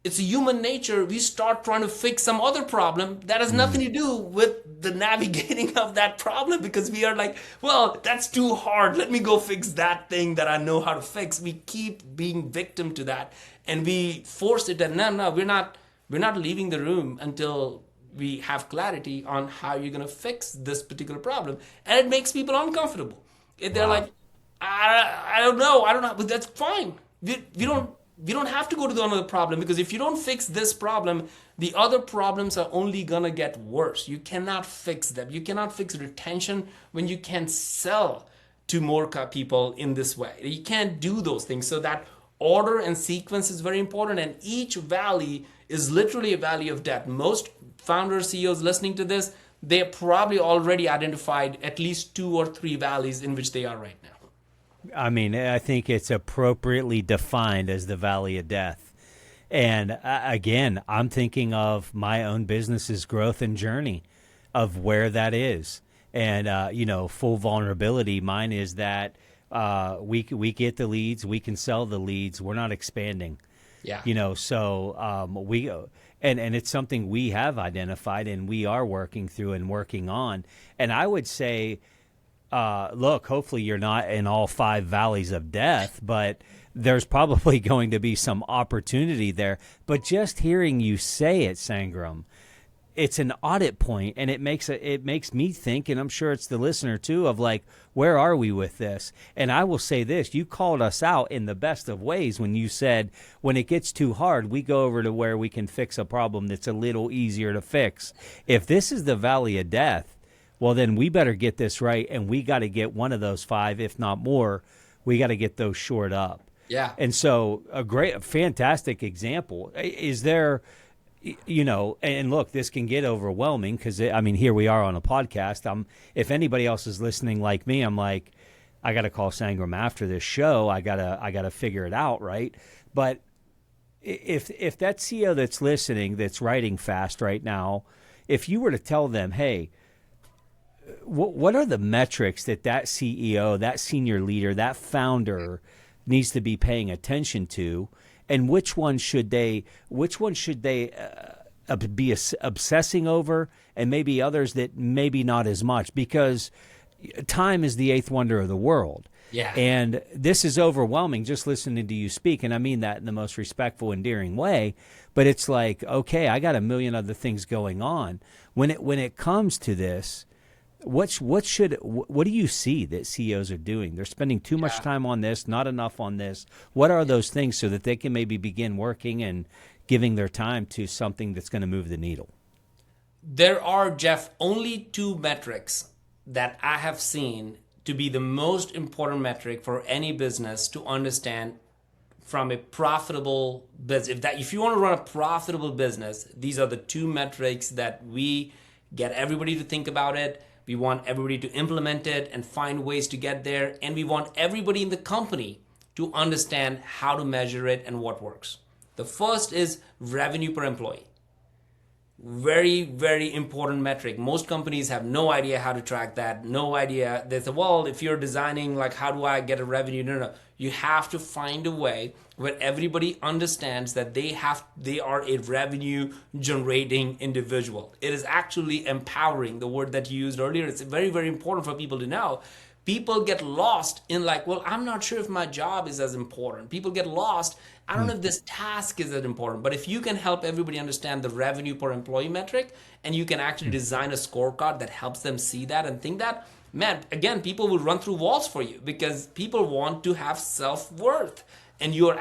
it's a human nature. We start trying to fix some other problem that has nothing to do with the navigating of that problem because we are like, well, that's too hard. Let me go fix that thing that I know how to fix. We keep being victim to that, and we force it. And no, we're not leaving the room until we have clarity on how you're gonna fix this particular problem, and it makes people uncomfortable. They're like, I don't know, but that's fine. We don't have to go to the other problem because if you don't fix this problem, the other problems are only gonna get worse. You cannot fix them. You cannot fix retention when you can sell to more people in this way. You can't do those things. So that order and sequence is very important, and each valley is literally a valley of death. Most founders, CEOs listening to this, they probably already identified at least 2 or 3 valleys in which they are right now. I mean, I think it's appropriately defined as the valley of death. And again, I'm thinking of my own business's growth and journey of where that is. And, full vulnerability. Mine is that we get the leads, we can sell the leads. We're not expanding. Yeah. And it's something we have identified and we are working through and working on. And I would say, look, hopefully you're not in all 5 valleys of death, but there's probably going to be some opportunity there. But just hearing you say it, Sangram, it's an audit point, and it makes me think, and I'm sure it's the listener too, of like, where are we with this? And I will say this, you called us out in the best of ways when you said, when it gets too hard, we go over to where we can fix a problem that's a little easier to fix. If this is the valley of death, well, then we better get this right, and we got to get one of those 5, if not more. We got to get those shored up. Yeah. And so a fantastic example. Is there, and look, this can get overwhelming because, here we are on a podcast. If anybody else is listening like me, I'm like, I got to call Sangram after this show. I gotta figure it out, right? But if that CEO that's listening, that's writing fast right now, if you were to tell them, hey, what are the metrics that CEO, that senior leader, that founder needs to be paying attention to, and which one should they be obsessing over, and maybe others that maybe not as much, because time is the eighth wonder of the world. Yeah. And this is overwhelming just listening to you speak, and I mean that in the most respectful, endearing way. But it's like, okay, I got a million other things going on. When it comes to this, what do you see that CEOs are doing? They're spending too much time on this, not enough on this. What are those things so that they can maybe begin working and giving their time to something that's going to move the needle? There are, Jeff, only two metrics that I have seen to be the most important metric for any business to understand from a profitable business. If you want to run a profitable business, these are the two metrics that we get everybody to think about it. We want everybody to implement it and find ways to get there. And we want everybody in the company to understand how to measure it and what works. The first is revenue per employee. Very, very important metric. Most companies have no idea how to track that. No idea. They say, well, if you're designing, like, how do I get a revenue? No. You have to find a way where everybody understands that they are a revenue generating individual. It is actually empowering, the word that you used earlier. It's very, very important for people to know. People get lost in like, well, I'm not sure if my job is as important. People get lost. I don't know if this task is as important. But if you can help everybody understand the revenue per employee metric, and you can actually design a scorecard that helps them see that and think that, man, again, people will run through walls for you because people want to have self-worth. And your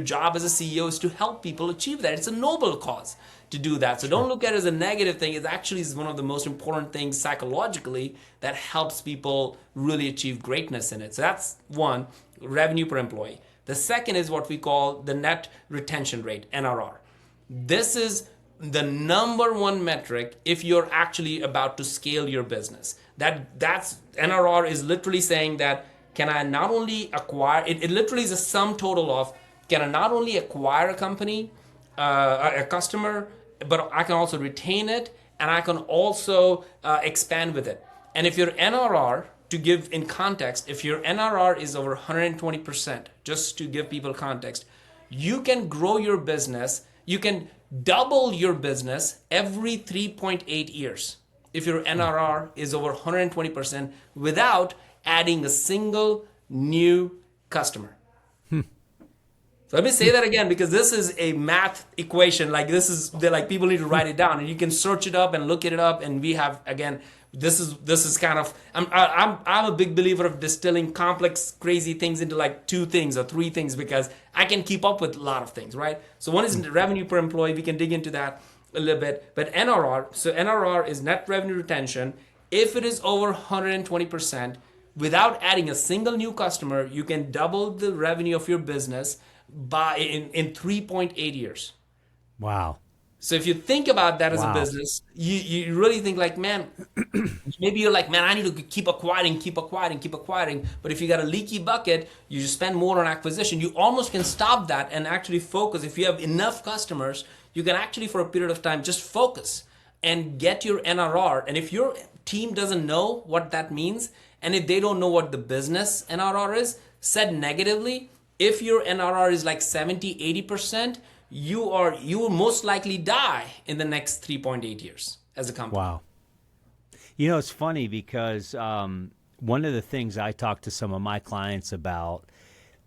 job as a CEO is to help people achieve that. It's a noble cause to do that. So don't look at it as a negative thing. It actually is one of the most important things psychologically that helps people really achieve greatness in it. So that's one, revenue per employee. The second is what we call the net retention rate, NRR. This is the number one metric if you're actually about to scale your business. That's NRR is literally saying that, can I not only acquire, it literally is a sum total of, can I not only acquire a company, a customer, but I can also retain it, and I can also expand with it. And if your NRR, to give in context, if your NRR is over 120%, just to give people context, you can grow your business, you can double your business every 3.8 years if your NRR is over 120% without adding a single new customer. So let me say that again, because this is a math equation. Like people need to write it down, and you can search it up and look it up. And we have, again, this is kind of, I'm a big believer of distilling complex, crazy things into like two things or three things, because I can keep up with a lot of things, right? So one is revenue per employee. We can dig into that a little bit. But NRR, so NRR is net revenue retention. If it is over 120%, without adding a single new customer, you can double the revenue of your business in 3.8 years. Wow. So if you think about that as a business, you really think like, man, maybe you're like, man, I need to keep acquiring. But if you got a leaky bucket, you just spend more on acquisition. You almost can stop that and actually focus. If you have enough customers, you can actually, for a period of time, just focus and get your NRR. And if your team doesn't know what that means, and if they don't know what the business NRR is, said negatively, if your NRR is like 70, 80%, you will most likely die in the next 3.8 years as a company. Wow. You know, it's funny because one of the things I talk to some of my clients about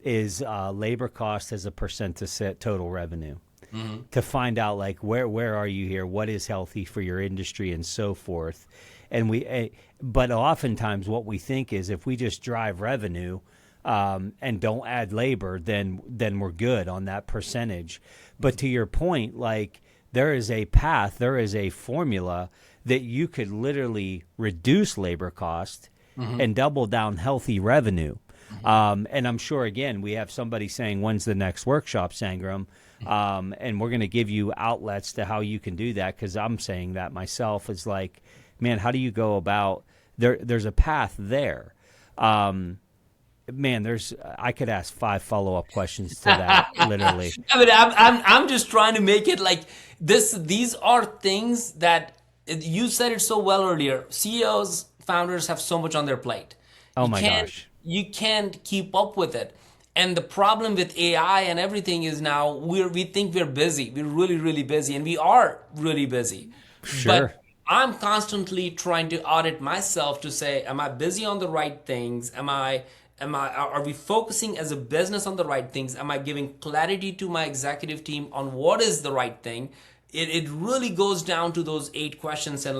is labor cost as a percent of total revenue. Mm-hmm. To find out like where are you here, what is healthy for your industry, and so forth. And but oftentimes what we think is if we just drive revenue and don't add labor, then we're good on that percentage. But to your point, like there is a path, there is a formula that you could literally reduce labor cost and double down healthy revenue. And I'm sure, again, we have somebody saying, when's the next workshop, Sangram? And we're going to give you outlets to how you can do that, because I'm saying that myself is like, man, how do you go about there's a path there. Man, I could ask 5 follow-up questions to that, literally. I mean, I'm just trying to make it like this. These are things that you said it so well earlier. CEOs, founders have so much on their plate. Oh my gosh. You can't keep up with it. And the problem with AI and everything is now we think we're busy. We're really, really busy, and we are really busy. Sure. But I'm constantly trying to audit myself to say, am I busy on the right things? Are we focusing as a business on the right things? Am I giving clarity to my executive team on what is the right thing? It really goes down to those 8 questions, and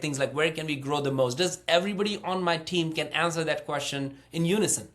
things like where can we grow the most? Does everybody on my team can answer that question in unison?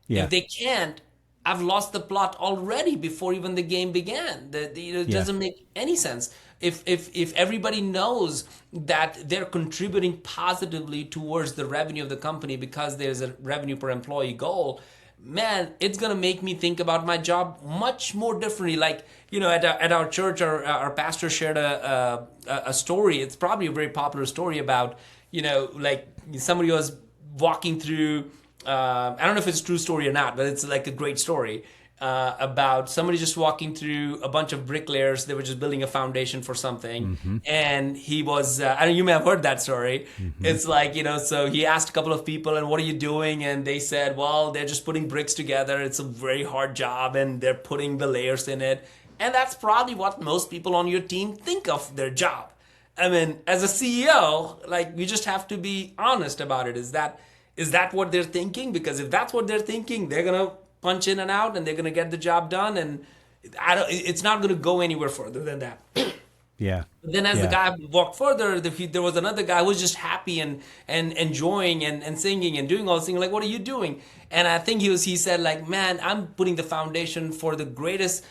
Yeah. If they can't, I've lost the plot already before even the game began. It doesn't make any sense. If everybody knows that they're contributing positively towards the revenue of the company because there's a revenue per employee goal, man, it's gonna make me think about my job much more differently. Like, at our church, our pastor shared a story. It's probably a very popular story about, like somebody was walking through. I don't know if it's a true story or not, but it's like a great story about somebody just walking through a bunch of bricklayers. They were just building a foundation for something. And he was, you may have heard that story. It's like, so he asked a couple of people, and what are you doing? And they said, well, they're just putting bricks together. It's a very hard job, and they're putting the layers in it. And that's probably what most people on your team think of their job. I mean, as a CEO, like, you just have to be honest about it. Is that what they're thinking? Because if that's what they're thinking, they're going to punch in and out, and they're going to get the job done. And it's not going to go anywhere further than that. Yeah. But then as the guy walked further, there was another guy who was just happy and enjoying and singing and doing all this thing. Like, what are you doing? And I think he said, like, man, I'm putting the foundation for the greatest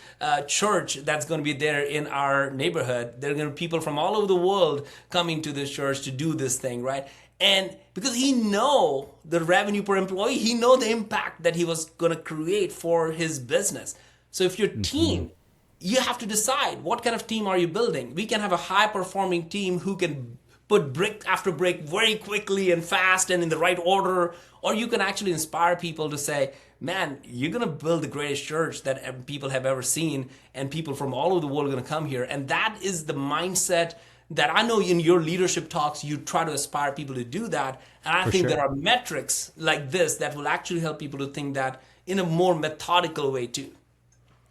church that's going to be there in our neighborhood. There are going to be people from all over the world coming to this church to do this thing, right? And because he know the revenue per employee, he know the impact that he was going to create for his business. So if your team, you have to decide what kind of team are you building. We can have a high-performing team who can put brick after brick very quickly and fast and in the right order, or you can actually inspire people to say, man, you're going to build the greatest church that people have ever seen, and people from all over the world are going to come here. And that is the mindset that I know in your leadership talks, you try to aspire people to do that. And I think there are metrics like this that will actually help people to think that in a more methodical way too.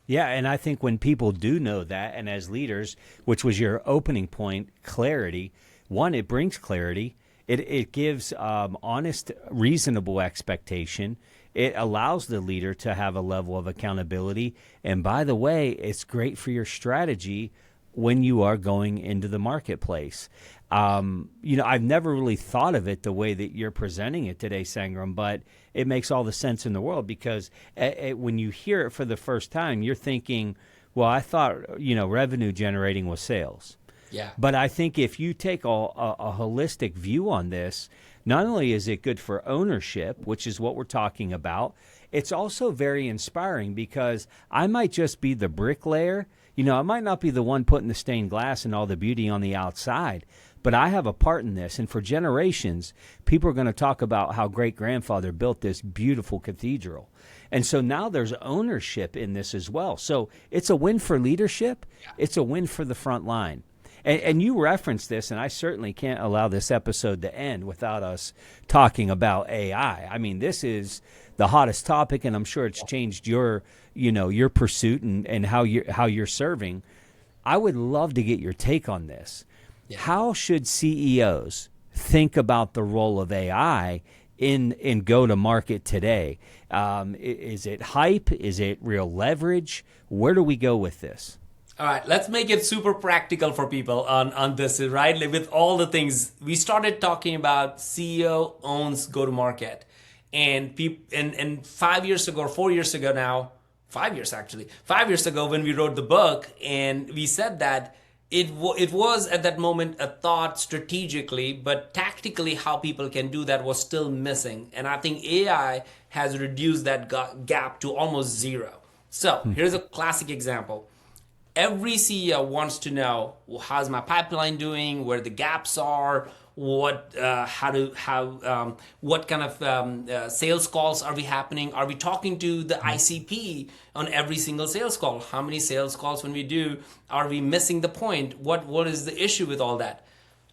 Yeah, and I think when people do know that, and as leaders, which was your opening point, clarity, one, it brings clarity. It gives honest, reasonable expectation. It allows the leader to have a level of accountability. And by the way, it's great for your strategy when you are going into the marketplace. I've never really thought of it the way that you're presenting it today, Sangram, but it makes all the sense in the world, because when you hear it for the first time, you're thinking, well, I thought, revenue generating was sales. Yeah. But I think if you take a holistic view on this, not only is it good for ownership, which is what we're talking about, it's also very inspiring, because I might just be the bricklayer. I might not be the one putting the stained glass and all the beauty on the outside, but I have a part in this. And for generations, people are going to talk about how great-grandfather built this beautiful cathedral. And so now there's ownership in this as well. So it's a win for leadership. It's a win for the front line. And you referenced this, and I certainly can't allow this episode to end without us talking about AI. I mean, this is the hottest topic, and I'm sure it's changed your pursuit and how you're serving. I would love to get your take on this. Yeah. How should CEOs think about the role of AI in go-to-market today? Is it hype? Is it real leverage? Where do we go with this? All right, let's make it super practical for people on this, right? Like with all the things, we started talking about CEO owns go-to-market. And 5 years ago, or 4 years ago now, 5 years actually, 5 years ago when we wrote the book, and we said that it was at that moment a thought strategically, but tactically how people can do that was still missing. And I think AI has reduced that gap to almost zero. So here's a classic example. Every CEO wants to know, well, how's my pipeline doing, where the gaps are, what what kind of sales calls are we happening, are we talking to the ICP on every single sales call, how many sales calls when we do, are we missing the point, what is the issue with all that.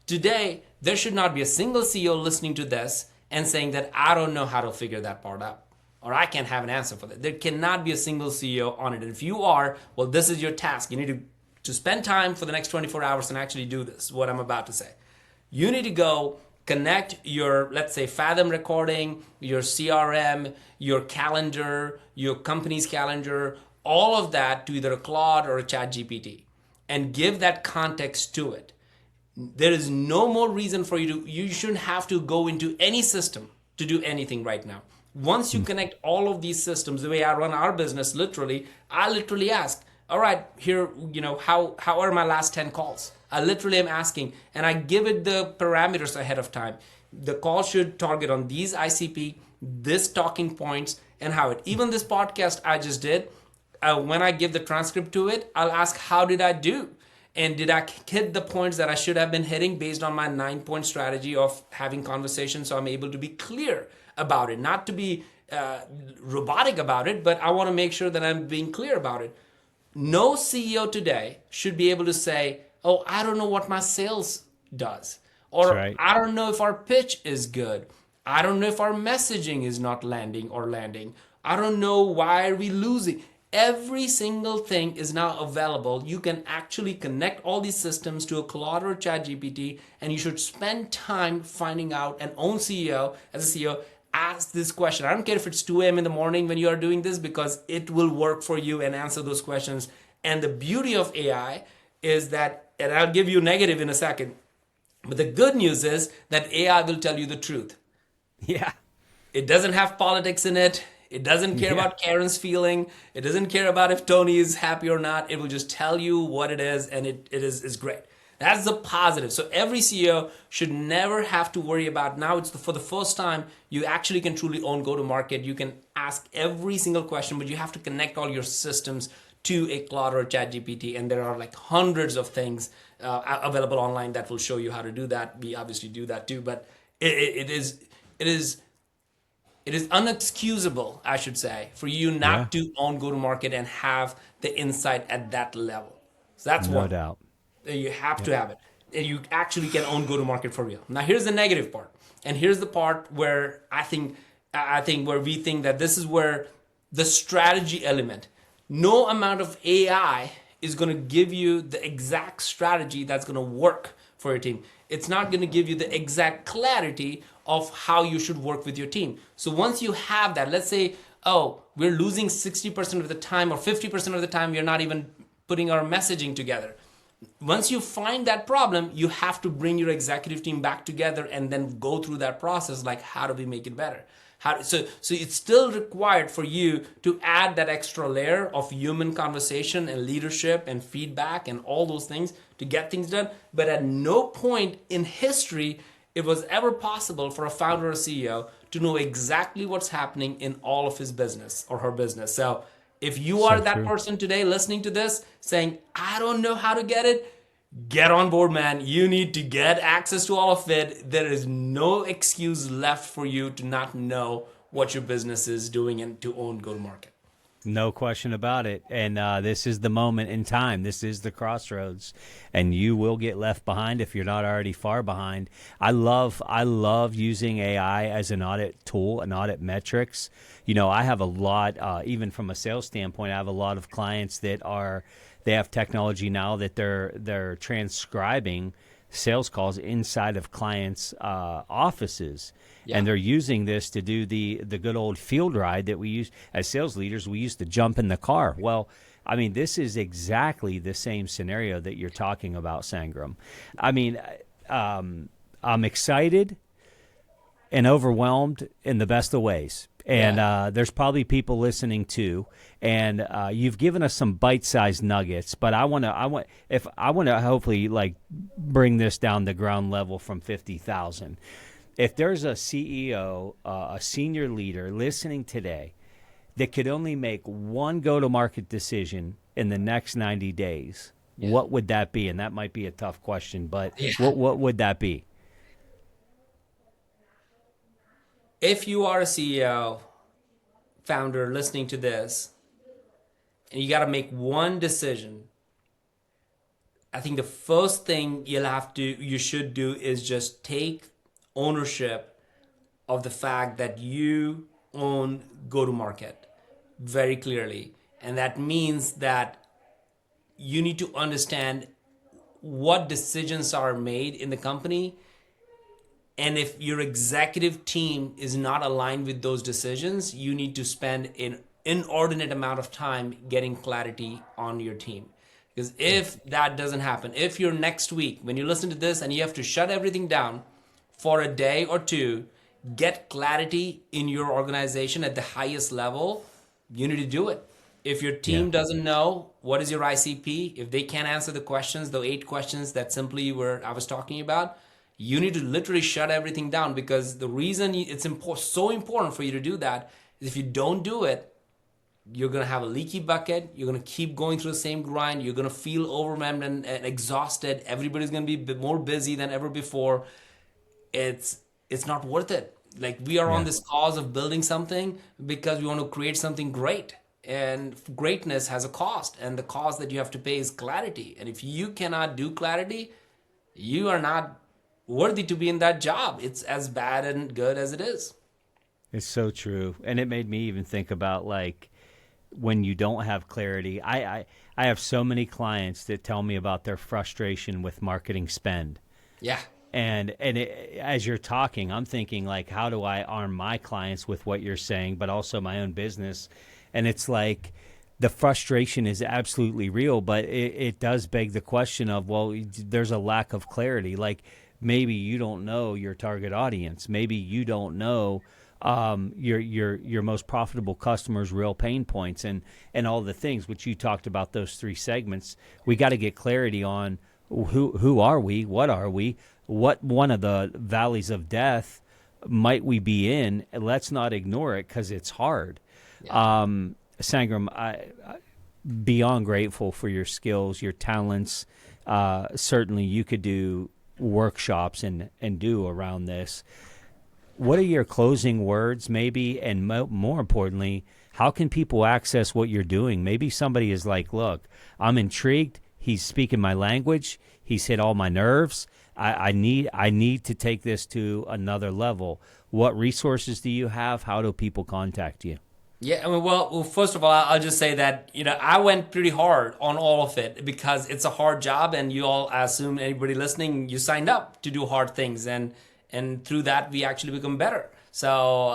Today there should not be a single CEO listening to this and saying that I don't know how to figure that part out, or I can't have an answer for that. There cannot be a single CEO on it. And if you are, well, this is your task. You need to spend time for the next 24 hours and actually do this, what I'm about to say. You need to go connect your, let's say, Fathom recording, your CRM, your calendar, your company's calendar, all of that to either a Claude or a ChatGPT, and give that context to it. There is no more reason for you shouldn't have to go into any system to do anything right now. Once you connect all of these systems, the way I run our business, I literally ask, all right, here, how are my last 10 calls? I literally am asking, and I give it the parameters ahead of time. The call should target on these ICP, this talking points, and how it. Even this podcast I just did, when I give the transcript to it, I'll ask, how did I do? And did I hit the points that I should have been hitting based on my 9-point strategy of having conversations, so I'm able to be clear about it, not to be robotic about it, but I want to make sure that I'm being clear about it. No CEO today should be able to say, oh, I don't know what my sales does. Or right. I don't know if our pitch is good. I don't know if our messaging is not landing or landing. I don't know why are we losing. Every single thing is now available. You can actually connect all these systems to a Claude or ChatGPT, and you should spend time finding out. And own CEO, as a CEO, ask this question. I don't care if it's 2 a.m. in the morning when you are doing this, because it will work for you and answer those questions. And the beauty of AI is that, and I'll give you negative in a second, but the good news is that AI will tell you the truth. Yeah. It doesn't have politics in it. It doesn't care about Karen's feeling. It doesn't care about if Tony is happy or not. It will just tell you what it is, and it is great. That's the positive. So every CEO should never have to worry about, now it's for the first time, you actually can truly own go-to-market. You can ask every single question, but you have to connect all your systems to a Claude or a ChatGPT, and there are like hundreds of things available online that will show you how to do that. We obviously do that too, but it is unexcusable, I should say, for you not to own go-to-market and have the insight at that level. So that's one. No doubt. You have to have it. And you actually can own go-to-market for real. Now here's the negative part, and here's the part where I think where we think that this is where the strategy element. No amount of AI is going to give you the exact strategy that's going to work for your team. It's not going to give you the exact clarity of how you should work with your team. So once you have that, let's say, oh, we're losing 60% of the time or 50% of the time, we're not even putting our messaging together. Once you find that problem, you have to bring your executive team back together and then go through that process, like how do we make it better? So it's still required for you to add that extra layer of human conversation and leadership and feedback and all those things to get things done. But at no point in history it was ever possible for a founder or CEO to know exactly what's happening in all of his business or her business. So if you are that person today listening to this saying, I don't know how to get it, get on board, man. You need to get access to all of it. There is no excuse left for you to not know what your business is doing and to own go-to-market. No question about it. And this is the moment in time. This is the crossroads. And you will get left behind if you're not already far behind. I love using AI as an audit tool, an audit metrics. You know, I have a lot, even from a sales standpoint, I have a lot of clients that they have technology now that they're transcribing sales calls inside of clients' offices. Yeah. And they're using this to do the good old field ride that we use as sales leaders. We used to jump in the car. Well, I mean, this is exactly the same scenario that you're talking about, Sangram. I mean, I'm excited and overwhelmed in the best of ways. And there's probably people listening too. And you've given us some bite-sized nuggets, but I want to hopefully like bring this down to ground level from 50,000. If there's a CEO, a senior leader listening today that could only make one go-to-market decision in the next 90 days, what would that be? And that might be a tough question, but what would that be? If you are a CEO, founder listening to this, and you got to make one decision, I think the first thing you should do is just take ownership of the fact that you own go-to-market very clearly. And that means that you need to understand what decisions are made in the company. And if your executive team is not aligned with those decisions, you need to spend an inordinate amount of time getting clarity on your team. Because if that doesn't happen, if you're next week, when you listen to this and you have to shut everything down for a day or two, get clarity in your organization at the highest level, you need to do it. If your team doesn't know what is your ICP, if they can't answer the questions, the 8 questions that simply I was talking about, you need to literally shut everything down, because the reason it's so important for you to do that is if you don't do it, you're going to have a leaky bucket. You're going to keep going through the same grind. You're going to feel overwhelmed and exhausted. Everybody's going to be more busy than ever before. It's not worth it. Like, we are on this cause of building something because we want to create something great. And greatness has a cost. And the cost that you have to pay is clarity. And if you cannot do clarity, you are not worthy to be in that job. It's as bad and good as it is. It's so true. And it made me even think about, like, when you don't have clarity. I have so many clients that tell me about their frustration with marketing spend. Yeah. And as you're talking, I'm thinking, like, how do I arm my clients with what you're saying, but also my own business? And it's like the frustration is absolutely real, but it does beg the question of, well, there's a lack of clarity. Like, maybe you don't know your target audience. Maybe you don't know your most profitable customers' real pain points and all the things which you talked about, those 3 segments. We got to get clarity on who are we, what are we, what one of the valleys of death might we be in. Let's not ignore it because it's hard. Yeah. Sangram, I beyond grateful for your skills, your talents. Certainly you could do workshops and do around this. What are your closing words, maybe, and more importantly, how can people access what you're doing? Maybe somebody is like, look, I'm intrigued. He's speaking my language. He's hit all my nerves. I need to take this to another level. What resources do you have? How do people contact you? Yeah, I mean, well, first of all, I'll just say that, I went pretty hard on all of it because it's a hard job, and you all, I assume anybody listening, you signed up to do hard things, and through that, we actually become better. So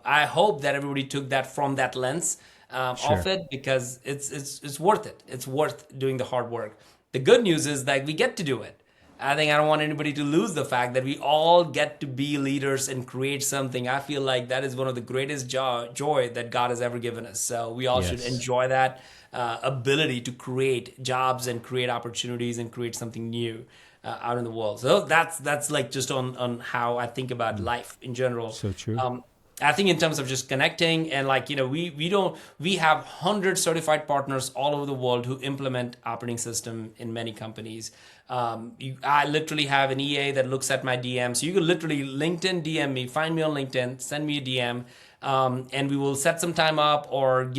I hope that everybody took that from that lens of it, because it's worth it. It's worth doing the hard work. The good news is that we get to do it. I don't want anybody to lose the fact that we all get to be leaders and create something. I feel like that is one of the greatest joy that God has ever given us. So we all should enjoy that ability to create jobs and create opportunities and create something new out in the world. So that's like just on how I think about life in general. So true. I think in terms of just connecting and we have 100 certified partners all over the world who implement operating system in many companies. I literally have an EA that looks at my DM. So you can literally LinkedIn DM me, find me on LinkedIn, send me a DM, and we will set some time up or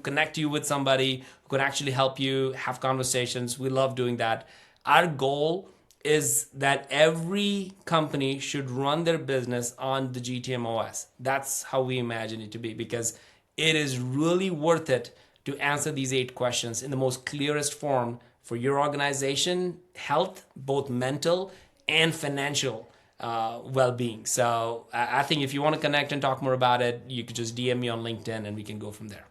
connect you with somebody who can actually help you have conversations. We love doing that. Our goal is that every company should run their business on the GTM OS. That's how we imagine it to be, because it is really worth it to answer these 8 questions in the most clearest form for your organization, health, both mental and financial well-being. So I think if you want to connect and talk more about it, you could just DM me on LinkedIn and we can go from there.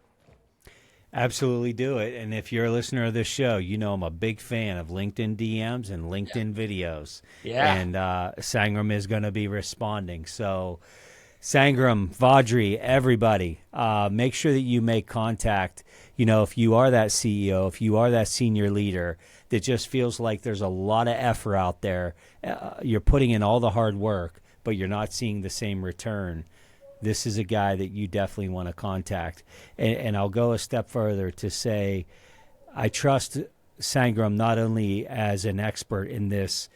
Absolutely do it. And if you're a listener of this show, you know I'm a big fan of LinkedIn DMs and LinkedIn videos. Yeah. And Sangram is going to be responding. So Sangram Vajre, everybody, make sure that you make contact. If you are that CEO, if you are that senior leader that just feels like there's a lot of effort out there, you're putting in all the hard work, but you're not seeing the same return, this is a guy that you definitely want to contact. And I'll go a step further to say I trust Sangram not only as an expert in this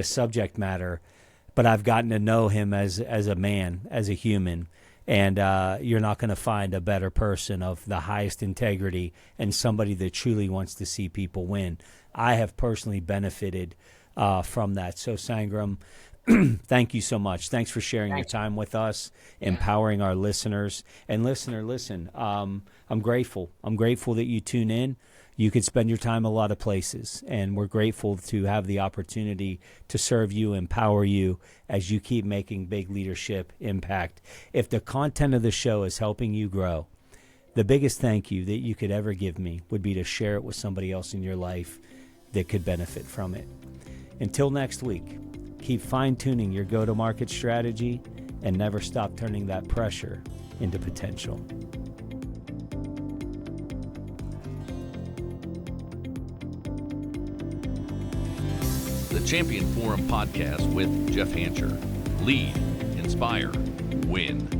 subject matter, but I've gotten to know him as a man, as a human. And you're not going to find a better person of the highest integrity and somebody that truly wants to see people win. I have personally benefited from that. So Sangram, thank you so much. Thanks for sharing your time with us, empowering our listeners. And listener, listen, I'm grateful. I'm grateful that you tune in. You could spend your time a lot of places, and we're grateful to have the opportunity to serve you, empower you as you keep making big leadership impact. If the content of the show is helping you grow, the biggest thank you that you could ever give me would be to share it with somebody else in your life that could benefit from it. Until next week, keep fine-tuning your go-to-market strategy and never stop turning that pressure into potential. The Champion Forum Podcast with Jeff Hancher. Lead, inspire, win.